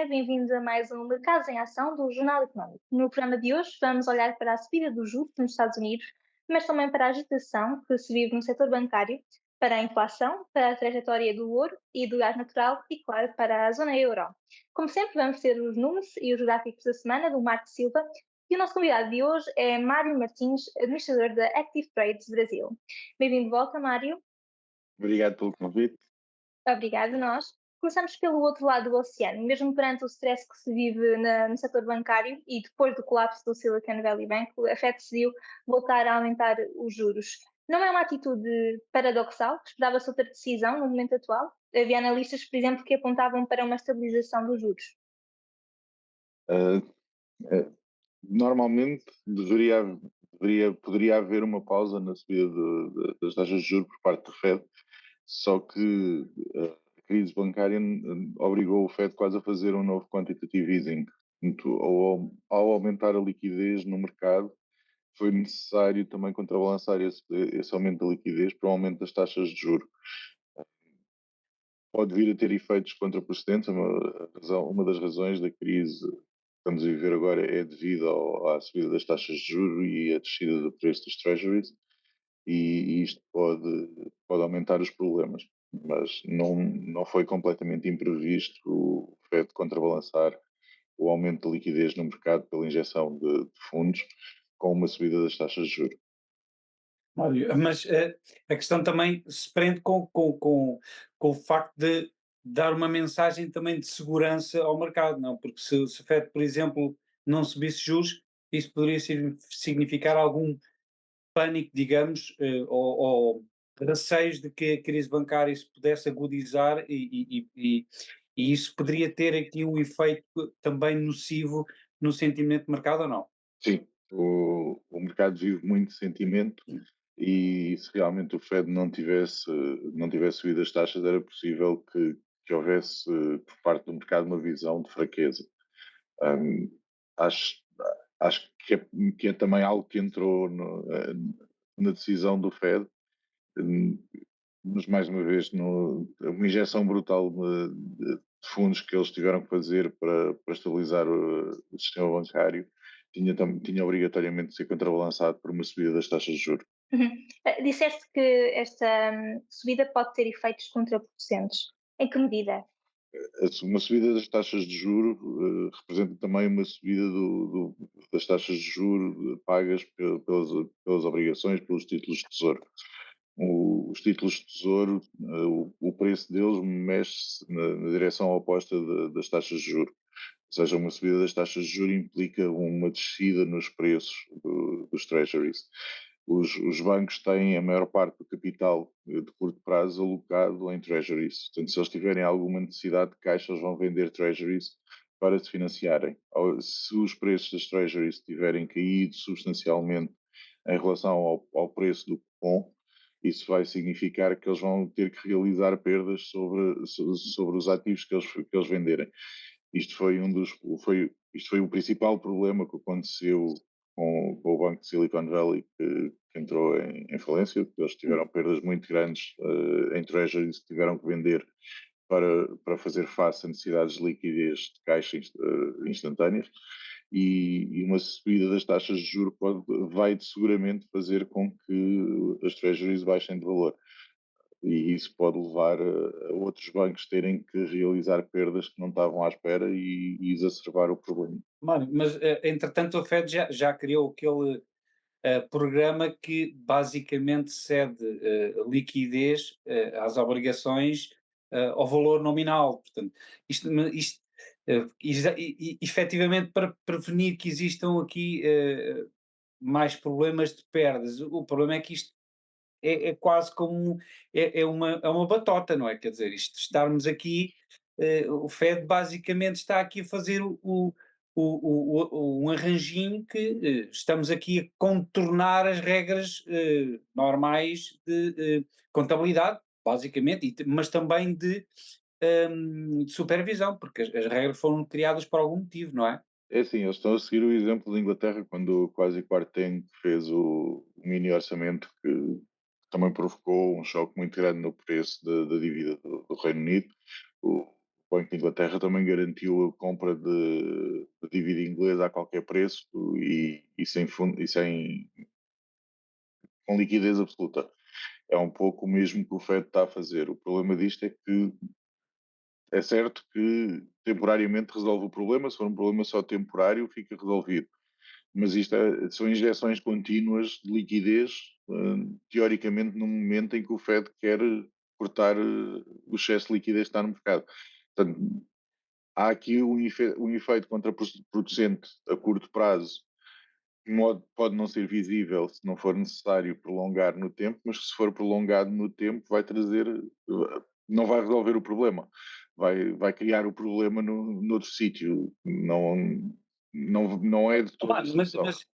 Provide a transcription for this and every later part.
dia, bem-vindos a mais um Mercados em Ação do Jornal Económico. No programa de hoje vamos olhar para a subida dos juros nos Estados Unidos, mas também para a agitação que se vive no setor bancário, para a inflação, para a trajetória do ouro e do gás natural e, claro, para a zona euro. Como sempre, vamos ter os números e os gráficos da semana do Marco Silva e o nosso convidado de hoje é Mário Martins, administrador da Active Trades Brasil. Bem-vindo de volta, Mário. Obrigado pelo convite. Obrigada, nós. Começamos pelo outro lado do oceano. Mesmo perante o stress que se vive no setor bancário e depois do colapso do Silicon Valley Bank, a Fed decidiu voltar a aumentar os juros. Não é uma atitude paradoxal? Esperava-se outra decisão no momento atual? Havia analistas, por exemplo, que apontavam para uma estabilização dos juros. Ah, ah, Normalmente poderia haver uma pausa na subida das taxas de juros por parte do Fed, só que a crise bancária obrigou o Fed quase a fazer um novo quantitative easing. Portanto, ao aumentar a liquidez no mercado, foi necessário também contrabalançar esse aumento da liquidez para o aumento das taxas de juros. Pode vir a ter efeitos contraproducentes. Uma das razões da crise que estamos a viver agora é devido à subida das taxas de juros e à descida do preço dos treasuries, e isto pode aumentar os problemas. Mas não foi completamente imprevisto o Fed contrabalançar o aumento da liquidez no mercado pela injeção de fundos com uma subida das taxas de juros. Mário, mas a questão também se prende com o facto de dar uma mensagem também de segurança ao mercado, não? Porque se o FED, por exemplo, não subisse juros, isso poderia significar algum pânico, digamos, ou receios de que a crise bancária se pudesse agudizar e isso poderia ter aqui um efeito também nocivo no sentimento de mercado ou não? Sim, o mercado vive muito de sentimento, e se realmente o Fed não tivesse subido as taxas, era possível que houvesse por parte do mercado uma visão de fraqueza. Hum, acho, acho que é também algo que entrou na decisão do Fed, hum, mas mais uma vez uma injeção brutal de fundos que eles tiveram que fazer para estabilizar o sistema bancário tinha obrigatoriamente de ser contrabalançado por uma subida das taxas de juros. Uhum. Disseste que esta subida pode ter efeitos contraproducentes. Em que medida? Uma subida das taxas de juros representa também uma subida das taxas de juros pagas pelas obrigações, pelos títulos de tesouro. Os títulos de tesouro, o preço deles mexe-se na direção oposta das taxas de juros. Ou seja, uma subida das taxas de juros implica uma descida nos preços dos treasuries. Os bancos têm a maior parte do capital de curto prazo alocado em treasuries. Portanto, se eles tiverem alguma necessidade de caixa, eles vão vender treasuries para se financiarem. Se os preços das treasuries tiverem caído substancialmente em relação ao preço do cupom, isso vai significar que eles vão ter que realizar perdas sobre os ativos que eles venderem. Isto foi o principal problema que aconteceu com o Banco de Silicon Valley, que entrou em falência. Eles tiveram perdas muito grandes em treasuries que tiveram que vender para fazer face a necessidades de liquidez de caixa instantâneas, e uma subida das taxas de juros vai seguramente fazer com que as treasuries baixem de valor. E isso pode levar a outros bancos terem que realizar perdas que não estavam à espera e exacerbar o problema. Mano, mas entretanto a Fed já criou aquele programa que basicamente cede liquidez às obrigações ao valor nominal. Portanto, isto efetivamente para prevenir que existam aqui mais problemas de perdas. O problema é que isto é quase como é uma batota, não é? Quer dizer, isto estarmos aqui, o Fed basicamente está aqui a fazer um arranjinho que estamos aqui a contornar as regras normais de contabilidade, basicamente, mas também de supervisão, porque as regras foram criadas por algum motivo, não é? É assim, eles estão a seguir o exemplo da Inglaterra, quando o Kwasi Kwarteng fez o mini orçamento, que também provocou um choque muito grande no preço da dívida do Reino Unido. o Banco de Inglaterra também garantiu a compra de dívida inglesa a qualquer preço e com liquidez absoluta. É um pouco o mesmo que o FED está a fazer. O problema disto é que é certo que temporariamente resolve o problema, se for um problema só temporário, fica resolvido. Mas são injeções contínuas de liquidez, teoricamente, no momento em que o FED quer cortar o excesso de liquidez que está no mercado. Portanto, há aqui um efeito contraproducente a curto prazo, que pode não ser visível se não for necessário prolongar no tempo, mas que se for prolongado no tempo vai trazer, não vai resolver o problema, vai criar o problema noutro sítio. Não é de toda Opa, a solução. mas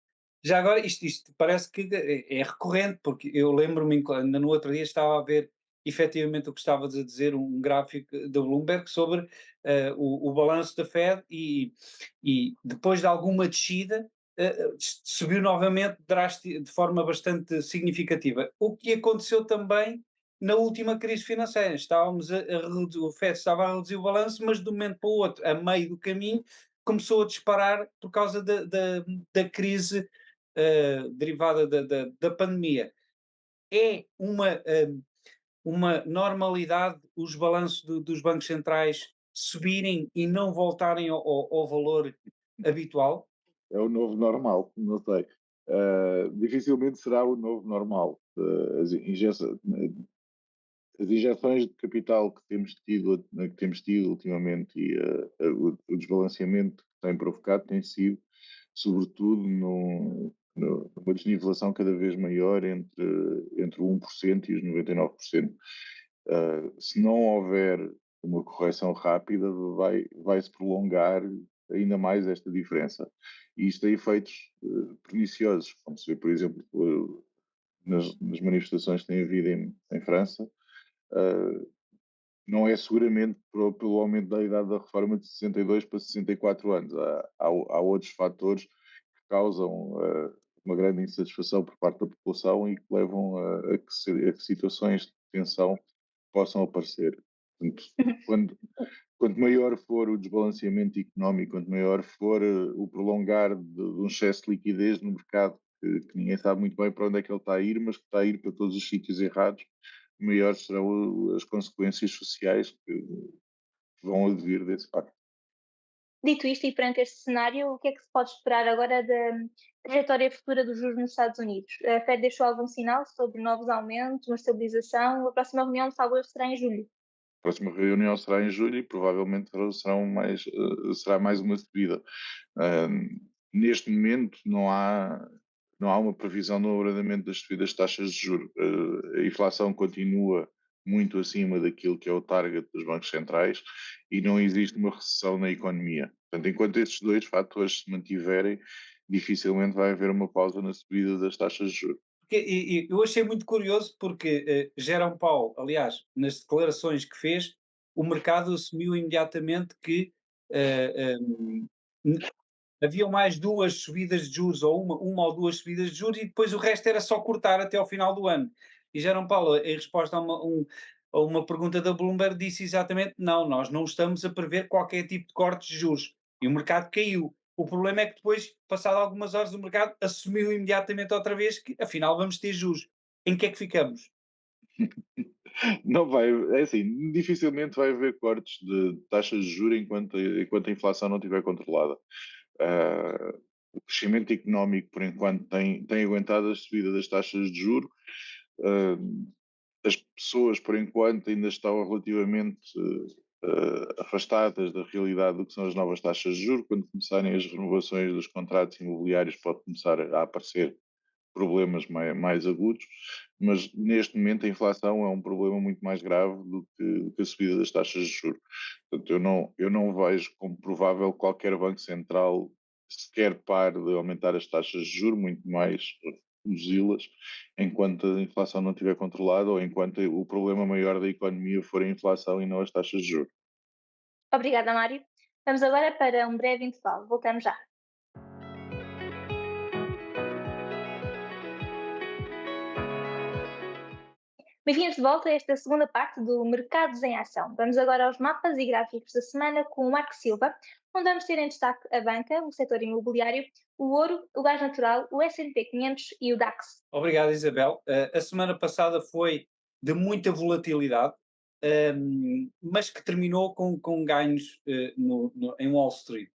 já agora isto parece que é recorrente, porque eu lembro-me, ainda no outro dia estava a ver efetivamente o que estavas a dizer, um gráfico da Bloomberg sobre o balanço da Fed e depois de alguma descida subiu novamente de forma bastante significativa. O que aconteceu também na última crise financeira. O Fed estava a reduzir o balanço, mas de um momento para o outro, a meio do caminho, começou a disparar por causa da crise derivada da pandemia. É uma normalidade os balanços dos bancos centrais subirem e não voltarem ao valor habitual? É o novo normal, não sei. Dificilmente será o novo normal. As injeções de capital que temos tido ultimamente e o desbalanceamento que tem provocado tem sido, sobretudo, numa desnivelação cada vez maior entre o 1% e os 99%. Se não houver uma correção rápida, vai-se prolongar ainda mais esta diferença. E isto tem efeitos perniciosos, como se vê, por exemplo, nas manifestações que têm havido em França. Uh, não é seguramente pelo aumento da idade da reforma de 62 para 64 anos. Há outros fatores que causam uma grande insatisfação por parte da população e que levam a que situações de tensão possam aparecer. Portanto, quanto maior for o desbalanceamento económico, quanto maior for o prolongar de um excesso de liquidez no mercado, que ninguém sabe muito bem para onde é que ele está a ir, mas que está a ir para todos os sítios errados, maiores serão as consequências sociais que vão advir desse facto. Dito isto, e perante este cenário, o que é que se pode esperar agora da trajetória futura dos juros nos Estados Unidos? A Fed deixou algum sinal sobre novos aumentos, uma estabilização? A próxima reunião, talvez, será em julho. A próxima reunião será em julho e provavelmente será mais uma subida. Neste momento não há uma previsão no abrandamento das subidas de taxas de juros. A inflação continua muito acima daquilo que é o target dos bancos centrais e não existe uma recessão na economia. Portanto, enquanto estes dois fatores se mantiverem, dificilmente vai haver uma pausa na subida das taxas de juros. Eu achei muito curioso porque Jerome Powell, aliás, nas declarações que fez, o mercado assumiu imediatamente que haviam mais duas subidas de juros, ou uma ou duas subidas de juros, e depois o resto era só cortar até ao final do ano. E Jerome Powell, em resposta a uma pergunta da Bloomberg, disse exatamente: não, nós não estamos a prever qualquer tipo de cortes de juros. E o mercado caiu. O problema é que depois, passado algumas horas, o mercado assumiu imediatamente outra vez que, afinal, vamos ter juros. Em que é que ficamos? Não vai, é assim, dificilmente vai haver cortes de taxas de juros enquanto a inflação não estiver controlada. O crescimento económico, por enquanto, tem aguentado a subida das taxas de juros. As pessoas, por enquanto, ainda estão relativamente afastadas da realidade do que são as novas taxas de juros. Quando começarem as renovações dos contratos imobiliários, pode começar a aparecer problemas mais agudos, mas neste momento a inflação é um problema muito mais grave do que a subida das taxas de juros. Portanto, eu não vejo como provável qualquer banco central sequer pare de aumentar as taxas de juros, muito mais reduzi-las, enquanto a inflação não estiver controlada ou enquanto o problema maior da economia for a inflação e não as taxas de juros. Obrigada, Mário. Vamos agora para um breve intervalo. Voltamos já. Bem-vindos de volta a esta segunda parte do Mercados em Ação. Vamos agora aos mapas e gráficos da semana com o Marco Silva, onde vamos ter em destaque a banca, o setor imobiliário, o ouro, o gás natural, o S&P 500 e o DAX. Obrigado, Isabel. A semana passada foi de muita volatilidade, mas que terminou com ganhos em Wall Street.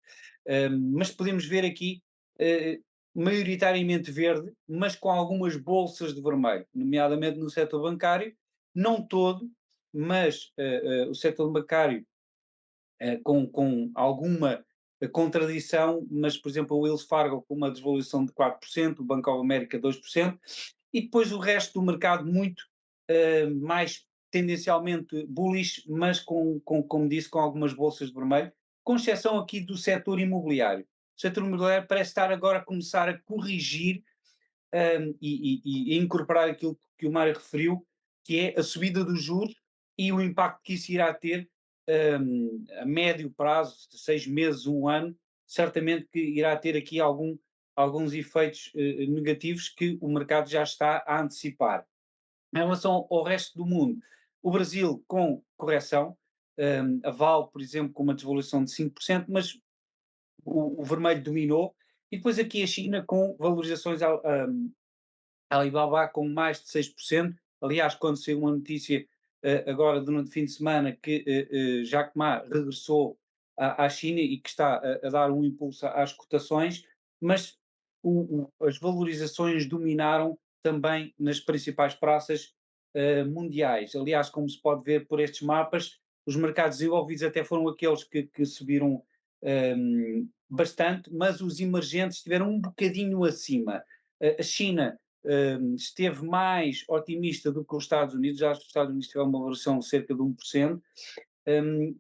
Mas podemos ver aqui, uh, maioritariamente verde, mas com algumas bolsas de vermelho, nomeadamente no setor bancário, não todo, mas o setor bancário com alguma contradição, mas, por exemplo, o Wells Fargo com uma desvalorização de 4%, o Banco of America 2%, e depois o resto do mercado muito mais tendencialmente bullish, mas como disse, com algumas bolsas de vermelho, com exceção aqui do setor imobiliário. O setor imobiliário parece estar agora a começar a corrigir e incorporar aquilo que o Mário referiu, que é a subida dos juros e o impacto que isso irá ter a médio prazo, de 6 meses, um ano, certamente que irá ter aqui alguns efeitos negativos que o mercado já está a antecipar. Em relação ao resto do mundo, o Brasil com correção, a Vale, por exemplo, com uma desvalorização de 5%, mas o vermelho dominou, e depois aqui a China com valorizações Alibaba com mais de 6%. Aliás, quando saiu uma notícia agora durante o fim de semana que Jack Ma regressou à China e que está a dar um impulso às cotações, mas as valorizações dominaram também nas principais praças mundiais. Aliás, como se pode ver por estes mapas, os mercados desenvolvidos até foram aqueles que subiram bastante, mas os emergentes estiveram um bocadinho acima. A China esteve mais otimista do que os Estados Unidos, já os Estados Unidos tiveram uma variação de cerca de 1%,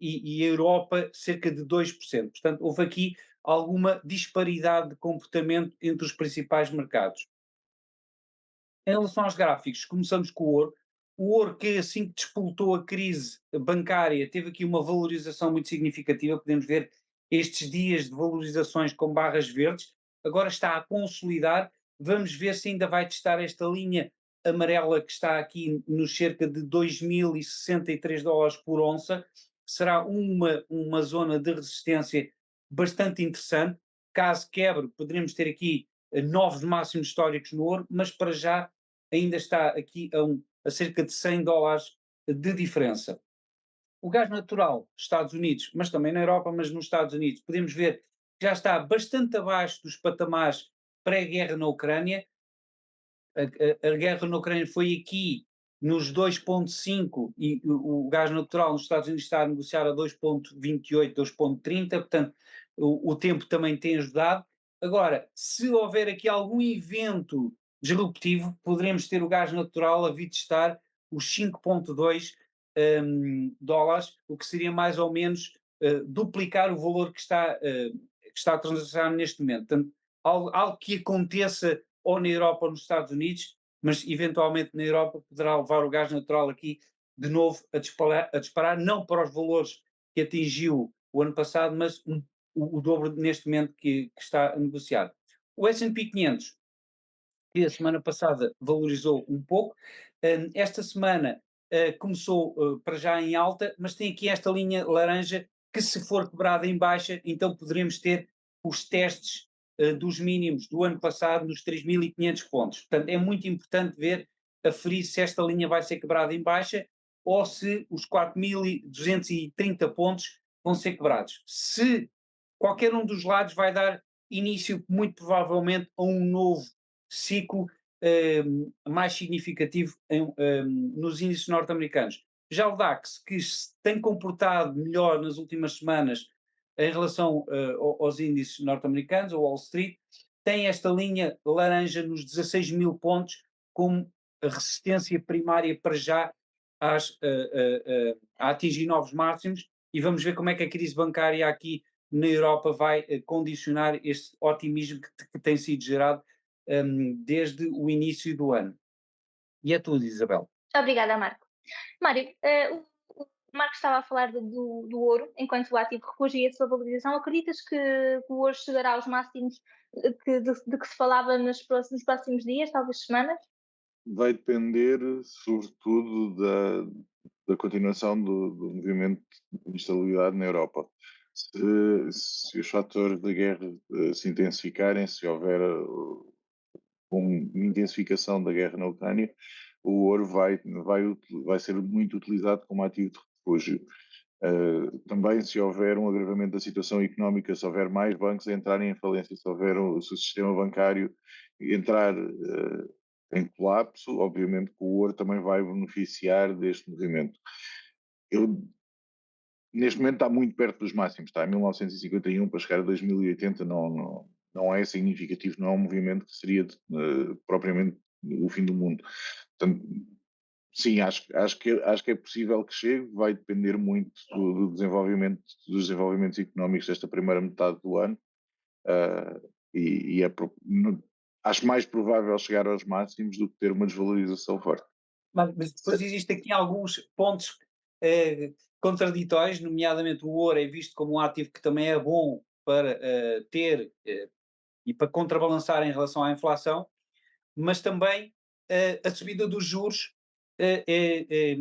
e a Europa cerca de 2%. Portanto, houve aqui alguma disparidade de comportamento entre os principais mercados. Em relação aos gráficos, começamos com o ouro que assim que despoltou a crise bancária teve aqui uma valorização muito significativa, podemos ver estes dias de valorizações com barras verdes, agora está a consolidar, vamos ver se ainda vai testar esta linha amarela que está aqui nos cerca de 2.063 dólares por onça, será uma zona de resistência bastante interessante, caso quebre poderemos ter aqui novos máximos históricos no ouro, mas para já ainda está aqui a cerca de 100 dólares de diferença. O gás natural, Estados Unidos, mas também na Europa, mas nos Estados Unidos, podemos ver que já está bastante abaixo dos patamares pré-guerra na Ucrânia. A guerra na Ucrânia foi aqui nos 2,5 e o gás natural nos Estados Unidos está a negociar a 2,28, 2,30, portanto o tempo também tem ajudado. Agora, se houver aqui algum evento disruptivo, poderemos ter o gás natural a vir testar os 5,2 dólares, o que seria mais ou menos duplicar o valor que está a transacionar neste momento. Portanto, algo que aconteça ou na Europa ou nos Estados Unidos, mas eventualmente na Europa poderá levar o gás natural aqui de novo a disparar, não para os valores que atingiu o ano passado, mas o dobro neste momento que está a negociar. O S&P 500, que a semana passada valorizou um pouco, esta semana começou para já em alta, mas tem aqui esta linha laranja que se for quebrada em baixa, então poderemos ter os testes dos mínimos do ano passado nos 3.500 pontos. Portanto, é muito importante ver, aferir se esta linha vai ser quebrada em baixa ou se os 4.230 pontos vão ser quebrados. Se qualquer um dos lados vai dar início, muito provavelmente, a um novo ciclo mais significativo nos índices norte-americanos. Já o DAX, que se tem comportado melhor nas últimas semanas em relação aos índices norte-americanos, ou Wall Street, tem esta linha laranja nos 16 mil pontos como a resistência primária para já a atingir novos máximos, e vamos ver como é que a crise bancária aqui na Europa vai condicionar este otimismo que tem sido gerado desde o início do ano. E é tudo, Isabel. Obrigada, Marco. Mário, o Marco estava a falar do ouro, enquanto o ativo refugia a sua valorização. Acreditas que o ouro chegará aos máximos de que se falava nos próximos dias, talvez semanas? vai depender, sobretudo, da continuação do movimento de instabilidade na Europa. Se os fatores da guerra se intensificarem, se houver uma intensificação da guerra na Ucrânia, o ouro vai ser muito utilizado como ativo de refúgio. Também, se houver um agravamento da situação económica, se houver mais bancos a entrarem em falência, se o sistema bancário entrar em colapso, obviamente que o ouro também vai beneficiar deste movimento. Neste momento está muito perto dos máximos, está em 1951 para chegar a 2080, não é significativo, não é um movimento que seria propriamente o fim do mundo. Portanto, sim, acho que é possível que chegue, vai depender muito dos desenvolvimentos económicos desta primeira metade do ano, acho mais provável chegar aos máximos do que ter uma desvalorização forte. Mas depois existem aqui alguns pontos contraditórios, nomeadamente o ouro é visto como um ativo que também é bom para ter e para contrabalançar em relação à inflação, mas também a subida dos juros é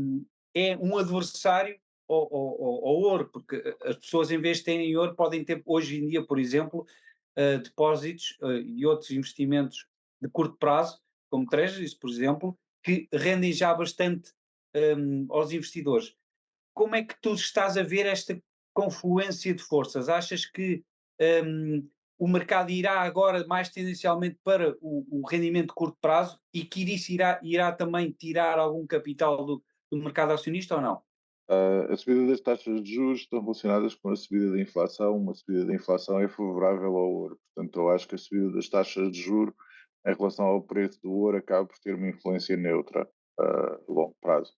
um adversário ao ouro, porque as pessoas, em vez de terem ouro, podem ter hoje em dia, por exemplo, depósitos e outros investimentos de curto prazo, como treasuries, por exemplo, que rendem já bastante aos investidores. Como é que tu estás a ver esta confluência de forças? Achas que hum, o mercado irá agora mais tendencialmente para o rendimento de curto prazo e que isso irá também tirar algum capital do mercado acionista ou não? A subida das taxas de juros estão relacionadas com a subida da inflação. Uma subida da inflação é favorável ao ouro. Portanto, eu acho que a subida das taxas de juros em relação ao preço do ouro acaba por ter uma influência neutra a longo prazo.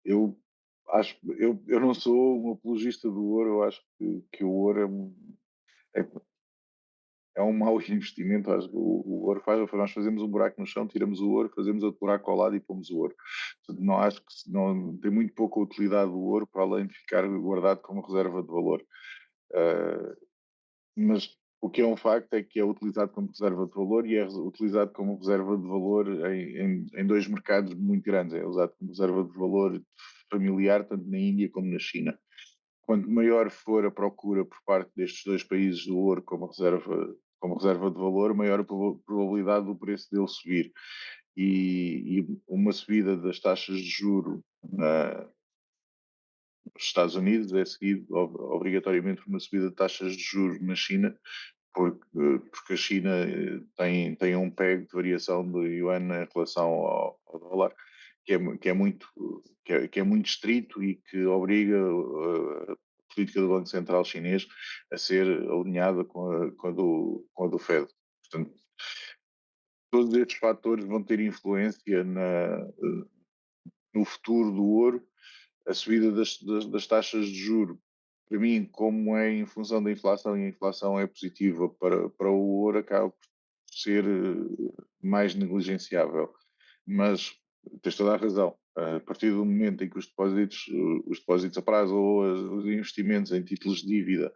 Eu eu não sou um apologista do ouro, eu acho que o ouro é, é um mau investimento. Acho que o ouro nós fazemos um buraco no chão, tiramos o ouro, fazemos outro buraco ao lado e pomos o ouro. Portanto, não acho que não tem muito pouca utilidade o ouro para além de ficar guardado como reserva de valor. Mas o que é um facto é que é utilizado como reserva de valor e é utilizado como reserva de valor em dois mercados muito grandes. É usado como reserva de valor familiar, tanto na Índia como na China. Quanto maior for a procura por parte destes dois países do ouro como reserva de valor, maior a probabilidade do preço dele subir. E uma subida das taxas de juro nos Estados Unidos é seguido obrigatoriamente por uma subida de taxas de juros na China, porque a China tem um peg de variação do yuan em relação ao dólar, que é muito estrito e que obriga a política do Banco Central chinês a ser alinhada com a do Fed. Portanto, todos estes fatores vão ter influência no futuro do ouro. A subida das taxas de juro, para mim, como é em função da inflação, e a inflação é positiva para o ouro, acaba por ser mais negligenciável. Mas tens toda a razão. A partir do momento em que os depósitos a prazo ou os investimentos em títulos de dívida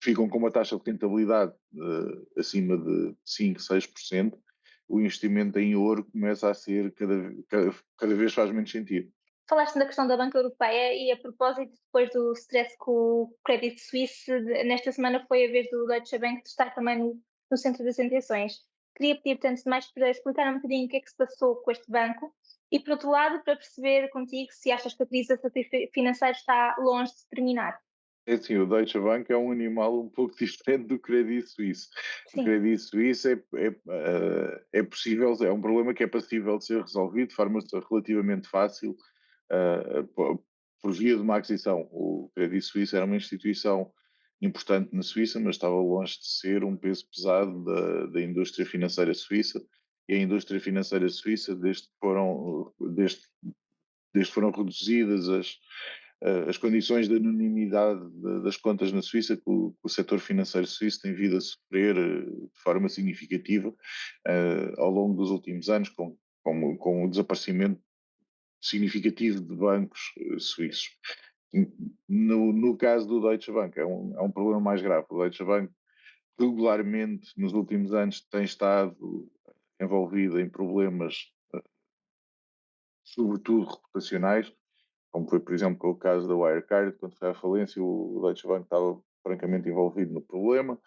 ficam com uma taxa de rentabilidade acima de 5, 6%, o investimento em ouro começa a ser cada vez faz menos sentido. Falaste da questão da Banca Europeia e, a propósito, depois do stress com o Credit Suisse, nesta semana foi a vez do Deutsche Bank de estar também no centro das atenções. Queria pedir, portanto, mais para explicar um bocadinho o que é que se passou com este banco e, por outro lado, para perceber contigo se achas que a crise do setor financeiro está longe de terminar. É assim, o Deutsche Bank é um animal um pouco diferente do Credit Suisse. O Sim, Credit Suisse é possível, é um problema que é passível de ser resolvido de forma relativamente fácil por via de uma aquisição. O Credit Suisse era uma instituição importante na Suíça, mas estava longe de ser um peso pesado da indústria financeira suíça. E a indústria financeira suíça, desde que foram reduzidas as condições de anonimidade das contas na Suíça, que o setor financeiro suíço tem vindo a sofrer de forma significativa ao longo dos últimos anos, com o desaparecimento significativo de bancos suíços. No caso do Deutsche Bank, é um problema mais grave. O Deutsche Bank regularmente, nos últimos anos, tem estado envolvida em problemas, sobretudo reputacionais, como foi, por exemplo, o caso da Wirecard, quando foi à falência, o Deutsche Bank estava francamente envolvido no problema.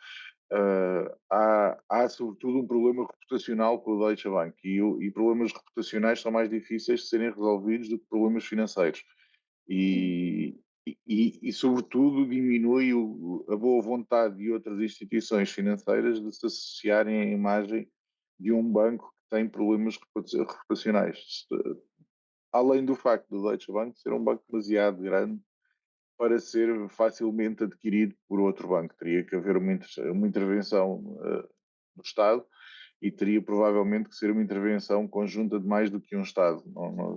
Há sobretudo um problema reputacional com o Deutsche Bank e problemas reputacionais são mais difíceis de serem resolvidos do que problemas financeiros e, sobretudo sobretudo, diminui a boa vontade de outras instituições financeiras de se associarem à imagem de um banco que tem problemas reputacionais. Além do facto do Deutsche Bank ser um banco demasiado grande para ser facilmente adquirido por outro banco. Teria que haver uma intervenção do Estado e teria provavelmente que ser uma intervenção conjunta de mais do que um Estado.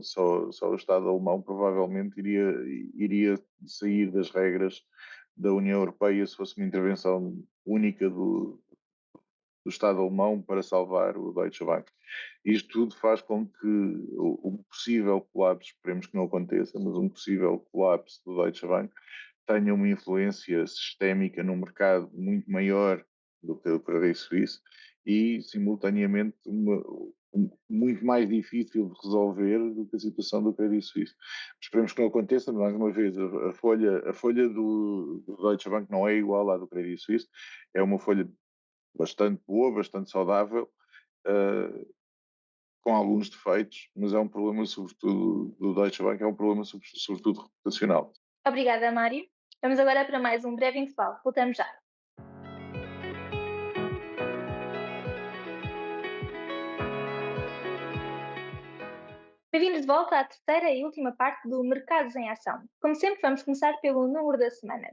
Só o Estado alemão provavelmente iria sair das regras da União Europeia se fosse uma intervenção única do Estado alemão para salvar o Deutsche Bank. Isto tudo faz com que um possível colapso, esperemos que não aconteça, mas um possível colapso do Deutsche Bank tenha uma influência sistémica no mercado muito maior do que o Credit Suisse e, simultaneamente, muito mais difícil de resolver do que a situação do Credit Suisse. Esperemos que não aconteça, mais uma vez, a folha do Deutsche Bank não é igual à do Credit Suisse, é uma folha bastante boa, bastante saudável, com alguns defeitos, mas é um problema sobretudo do Deutsche Bank, é um problema sobretudo reputacional. Obrigada, Mário. Vamos agora para mais um breve intervalo. Voltamos já. Bem-vindos de volta à terceira e última parte do Mercados em Ação. Como sempre, vamos começar pelo número da semana.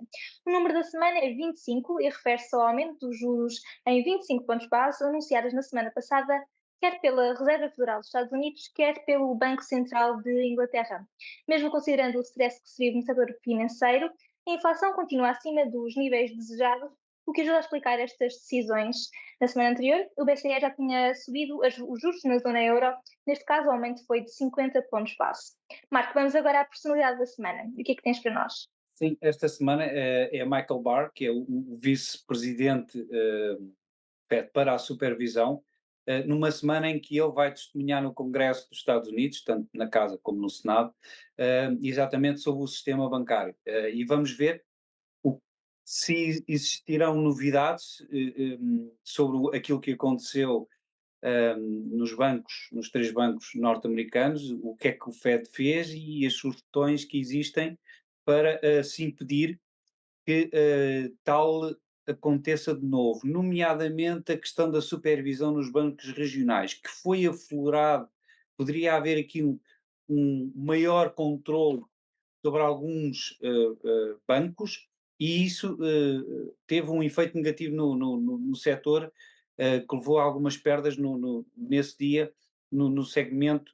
O número da semana é 25 e refere-se ao aumento dos juros em 25 pontos base anunciados na semana passada, quer pela Reserva Federal dos Estados Unidos, quer pelo Banco Central de Inglaterra. Mesmo considerando o stress que se vive no setor financeiro, a inflação continua acima dos níveis desejados, o que ajuda a explicar estas decisões. Na semana anterior, o BCE já tinha subido os juros na zona euro. Neste caso, o aumento foi de 50 pontos base. Marco, vamos agora à personalidade da semana. O que é que tens para nós? Sim, esta semana é Michael Barr, que é o vice-presidente Fed para a supervisão, numa semana em que ele vai testemunhar no Congresso dos Estados Unidos, tanto na Casa como no Senado, exatamente sobre o sistema bancário. E vamos ver se existirão novidades sobre aquilo que aconteceu nos bancos, nos três bancos norte-americanos, o que é que o Fed fez e as sugestões que existem para se impedir que tal aconteça de novo, nomeadamente a questão da supervisão nos bancos regionais, que foi aflorado, poderia haver aqui um maior controle sobre alguns bancos e isso teve um efeito negativo no setor, que levou a algumas perdas nesse dia no segmento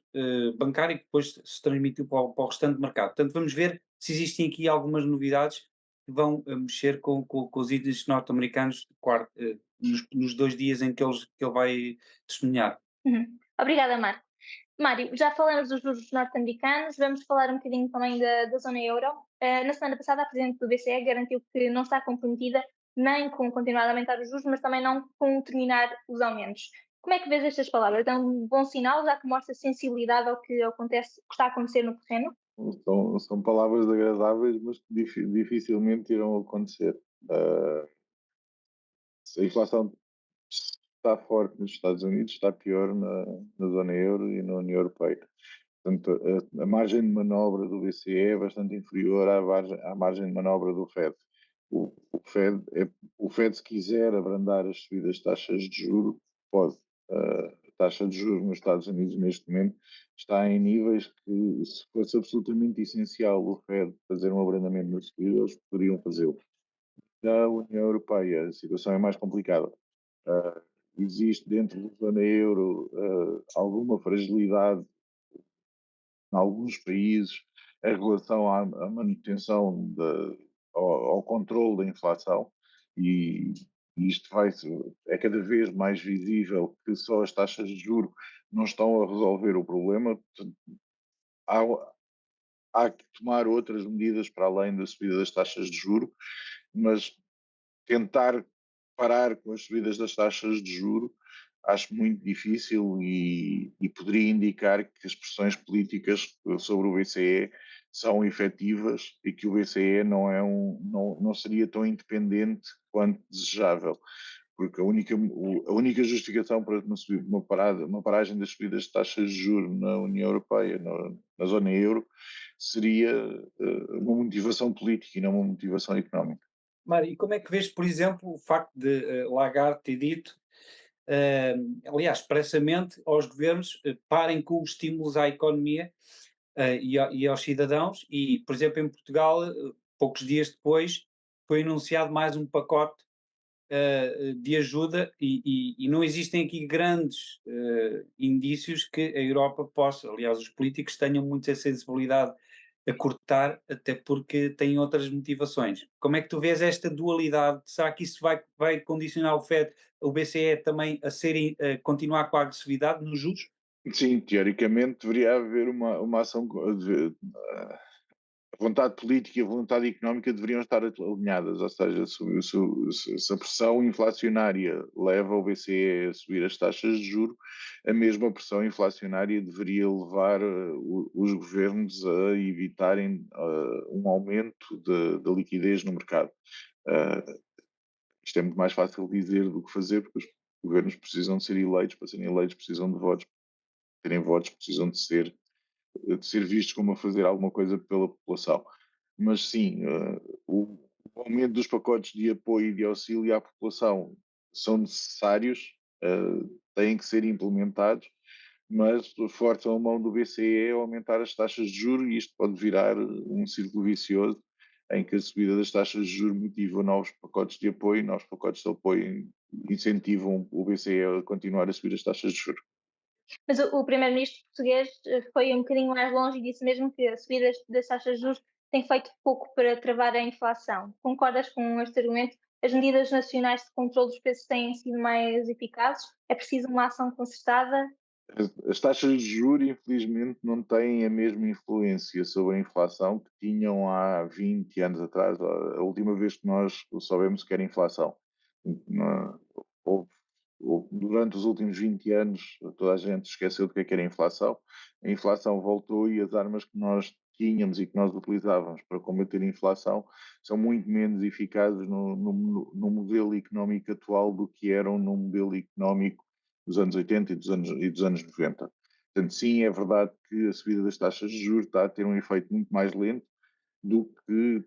bancário, que depois se transmitiu para o restante mercado. Portanto, vamos ver se existem aqui algumas novidades que vão mexer com os índices norte-americanos nos 2 dias em que ele vai testemunhar. Obrigada, Marco. Mário, já falamos dos juros norte-americanos, vamos falar um bocadinho também da zona euro. Na semana passada, a Presidente do BCE garantiu que não está comprometida nem com continuar a aumentar os juros, mas também não com terminar os aumentos. Como é que vês estas palavras? É um bom sinal, já que mostra sensibilidade ao que está a acontecer no terreno? São palavras agradáveis, mas que dificilmente irão acontecer. A inflação está forte nos Estados Unidos, está pior na zona euro e na União Europeia. Portanto, a margem de manobra do BCE é bastante inferior à margem de manobra do Fed. O Fed, se quiser abrandar as subidas de taxas de juros, pode. A taxa de juros nos Estados Unidos, neste momento, está em níveis que, se fosse absolutamente essencial o Fed fazer um abrandamento nas subidas, eles poderiam fazê-lo. Na União Europeia, a situação é mais complicada. Existe dentro da zona euro alguma fragilidade em alguns países em relação à manutenção, ao controle da inflação e isto é cada vez mais visível que só as taxas de juros não estão a resolver o problema. Há, há que tomar outras medidas para além da subida das taxas de juros, mas tentar parar com as subidas das taxas de juros acho muito difícil e poderia indicar que as pressões políticas sobre o BCE são efetivas e que o BCE não seria tão independente quanto desejável, porque a única justificação para uma paragem das subidas de taxas de juros na União Europeia, na zona euro, seria uma motivação política e não uma motivação económica. Mário, e como é que vês, por exemplo, o facto de Lagarde ter dito, aliás, expressamente aos governos, parem com os estímulos à economia e aos cidadãos, e, por exemplo, em Portugal, poucos dias depois, foi anunciado mais um pacote de ajuda e não existem aqui grandes indícios que a Europa possa, aliás, os políticos tenham muita sensibilidade a cortar, até porque têm outras motivações. Como é que tu vês esta dualidade? Será que isso vai condicionar o BCE também a continuar com a agressividade nos juros? Sim, teoricamente deveria haver uma ação. A vontade política e a vontade económica deveriam estar alinhadas, ou seja, se a pressão inflacionária leva o BCE a subir as taxas de juro, a mesma pressão inflacionária deveria levar os governos a evitarem um aumento da liquidez no mercado. Uh, Isto é muito mais fácil dizer do que fazer, porque os governos precisam de ser eleitos, para serem eleitos precisam de votos, para terem votos precisam de ser vistos como a fazer alguma coisa pela população. Mas sim, o aumento dos pacotes de apoio e de auxílio à população são necessários, têm que ser implementados, mas forçam a mão do BCE a aumentar as taxas de juros e isto pode virar um círculo vicioso em que a subida das taxas de juros motiva novos pacotes de apoio, novos pacotes de apoio incentivam o BCE a continuar a subir as taxas de juros. Mas o primeiro-ministro português foi um bocadinho mais longe e disse mesmo que a subida das taxas de juros tem feito pouco para travar a inflação. Concordas com este argumento? As medidas nacionais de controle dos preços têm sido mais eficazes? É preciso uma ação concertada? As taxas de juros, infelizmente, não têm a mesma influência sobre a inflação que tinham há 20 anos atrás, a última vez que nós soubemos o que era inflação. Na- houve- Durante os últimos 20 anos, toda a gente esqueceu do que era inflação. A inflação voltou e as armas que nós tínhamos e que nós utilizávamos para combater a inflação são muito menos eficazes no modelo económico atual do que eram no modelo económico dos anos 80 e dos anos 90. Portanto, sim, é verdade que a subida das taxas de juros está a ter um efeito muito mais lento do que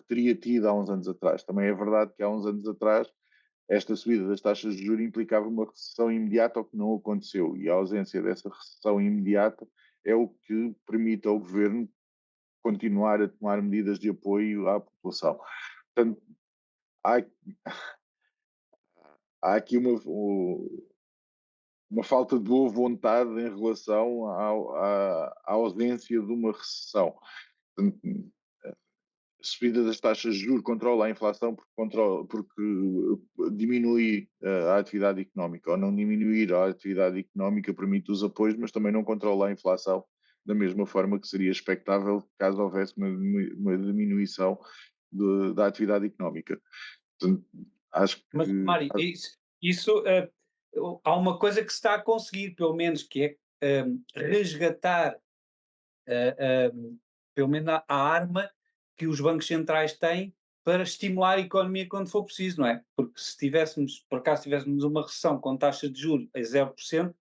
teria tido há uns anos atrás. Também é verdade que há uns anos atrás esta subida das taxas de juros implicava uma recessão imediata, o que não aconteceu. E a ausência dessa recessão imediata é o que permite ao governo continuar a tomar medidas de apoio à população. Portanto, há, há aqui uma falta de boa vontade em relação à ausência de uma recessão. Portanto, a subida das taxas de juros controla a inflação porque diminui a atividade económica, ou não diminuir a atividade económica permite os apoios, mas também não controla a inflação da mesma forma que seria expectável caso houvesse uma diminuição da atividade económica. Portanto, acho Mas, que Mário, há uma coisa que se está a conseguir, pelo menos, que é resgatar eh, um, pelo menos a arma que os bancos centrais têm para estimular a economia quando for preciso, não é? Porque se tivéssemos, por acaso tivéssemos uma recessão com taxa de juros a 0%,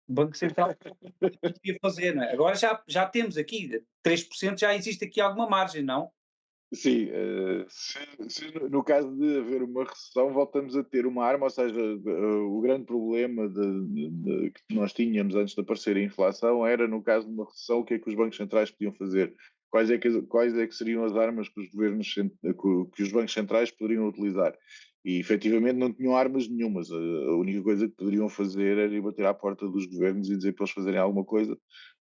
o Banco Central podia fazer, não é? Agora já temos aqui 3%, já existe aqui alguma margem, não? sim, se no caso de haver uma recessão, voltamos a ter uma arma, ou seja, o grande problema que nós tínhamos antes de aparecer a inflação era, no caso de uma recessão, o que é que os bancos centrais podiam fazer? Quais é que seriam as armas que os bancos centrais poderiam utilizar? E efetivamente não tinham armas nenhumas. A única coisa que poderiam fazer era ir bater à porta dos governos e dizer para eles fazerem alguma coisa,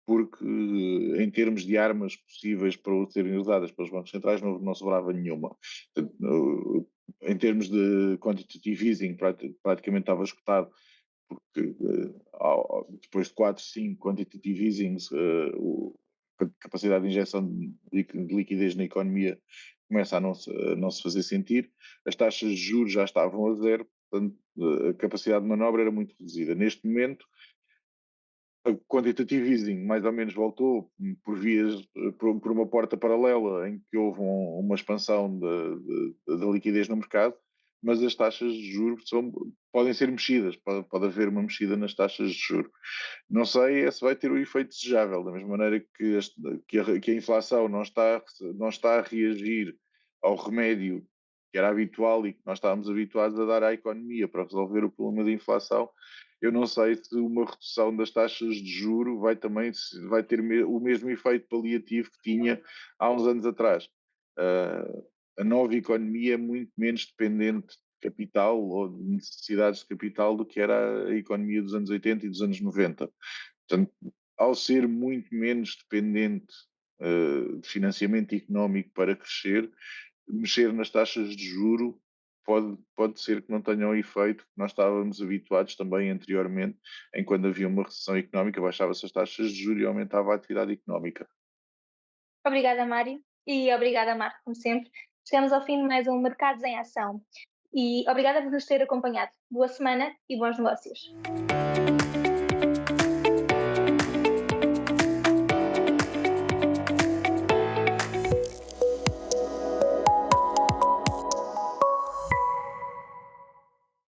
porque em termos de armas possíveis para serem usadas pelos bancos centrais não sobrava nenhuma. Portanto, em termos de quantitative easing, praticamente estava escutado, porque depois de 4, 5 quantitative easings, a capacidade de injeção de liquidez na economia começa a não se fazer sentir. As taxas de juros já estavam a zero, portanto, a capacidade de manobra era muito reduzida. Neste momento, o quantitative easing mais ou menos voltou por vias, por uma porta paralela em que houve uma expansão da liquidez no mercado, mas as taxas de juros podem ser mexidas, pode haver uma mexida nas taxas de juros. Não sei se vai ter o efeito desejável, da mesma maneira que a inflação não está a reagir ao remédio que era habitual e que nós estávamos habituados a dar à economia para resolver o problema da inflação. Eu não sei se uma redução das taxas de juro vai ter o mesmo efeito paliativo que tinha há uns anos atrás. A nova economia é muito menos dependente de capital ou de necessidades de capital do que era a economia dos anos 80 e dos anos 90. Portanto, ao ser muito menos dependente de financiamento económico para crescer, mexer nas taxas de juro pode ser que não tenha o efeito que nós estávamos habituados também anteriormente, em quando havia uma recessão económica, baixava-se as taxas de juros e aumentava a atividade económica. Obrigada, Mário, e obrigada, Marco, como sempre. Chegamos ao fim de mais um Mercados em Ação. E obrigada por nos ter acompanhado. Boa semana e bons negócios.